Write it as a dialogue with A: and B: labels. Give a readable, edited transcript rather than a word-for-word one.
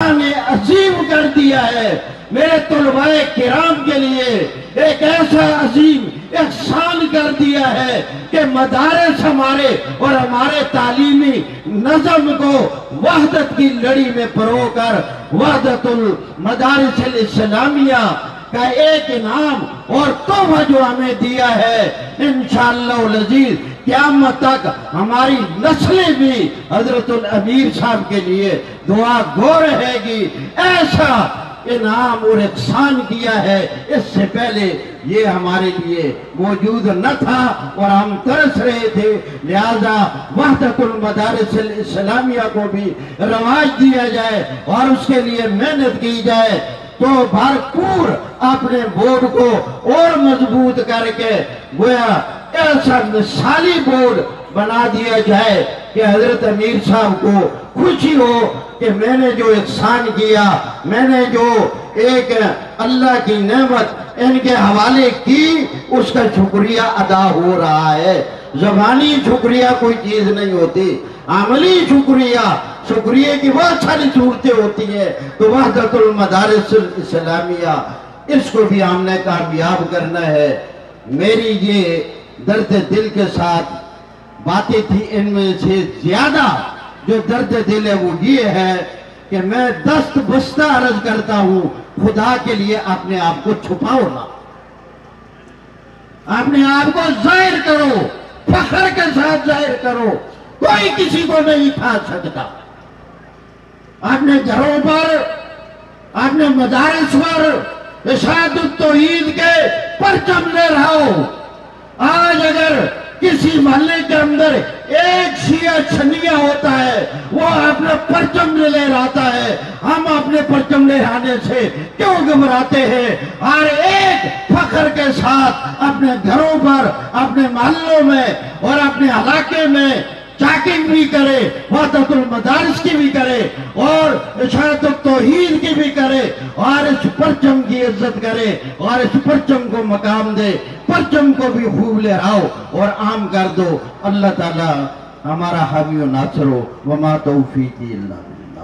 A: نے عظیم کر دیا ہے میرے طلباء کرام کے لیے، ایک ایسا عظیم احسان کر دیا ہے کہ مدارس ہمارے اور ہمارے تعلیمی نظم کو وحدت کی لڑی میں پرو کر وحدت المدارس الاسلامیہ کا ایک انعام اور تحفہ جو ہمیں دیا ہے، انشاءاللہ العزیز قیامت تک ہماری نسلیں بھی حضرت الامیر صاحب کے لیے دعا گو رہے گی۔ ایسا انعام اور احسان کیا ہے، اس سے پہلے یہ ہمارے لیے موجود نہ تھا اور ہم ترس رہے تھے، لہذا وحدت المدارس الاسلامیہ کو بھی رواج دیا جائے اور اس کے لیے محنت کی جائے، تو بھرپور اپنے بورڈ کو اور مضبوط کر کے گویا ایسا مثالی بورڈ بنا دیا جائے کہ حضرت امیر صاحب کو خوشی ہو کہ میں نے جو احسان کیا، میں نے جو ایک اللہ کی نعمت ان کے حوالے کی، اس کا شکریہ ادا ہو رہا ہے۔ زبانی شکریہ کوئی چیز نہیں ہوتی، عملی شکریہ کی بہت ساری صورتیں ہوتی ہیں۔ تو وحدت المدارس الاسلامیہ، اس کو بھی ہم نے کامیاب کرنا ہے۔ میری یہ درد دل کے ساتھ باتیں تھی، ان میں سے زیادہ جو درد دل ہے وہ یہ ہے کہ میں دست بستہ عرض کرتا ہوں، خدا کے لیے اپنے آپ کو چھپاؤ نہ، اپنے آپ کو ظاہر کرو، فخر کے ساتھ ظاہر کرو، کوئی کسی کو نہیں کھا سکتا۔ اپنے گھروں پر، اپنے مدارس پر اشاعت التوحید کے پرچم لے رہو۔ آج اگر کسی محلے کے اندر ایک شیعہ چھنیا ہوتا ہے، وہ اپنا پرچم لے رہتا ہے، ہم اپنے پرچم لے آنے سے کیوں گھبراتے ہیں؟ اور ایک فخر کے ساتھ اپنے گھروں پر، اپنے محلوں میں اور اپنے علاقے میں چاکنگ بھی کرے، وحدت المدارس کی بھی کرے اور اشاعت التوحید کی بھی کرے، اور اس پرچم کی عزت کرے اور اس پرچم کو مقام دے، پرچم کو بھی خوب لہراؤ اور عام کر دو۔ اللہ تعالی ہمارا حامی و ناصر ہو، وما توفیقی الا باللہ۔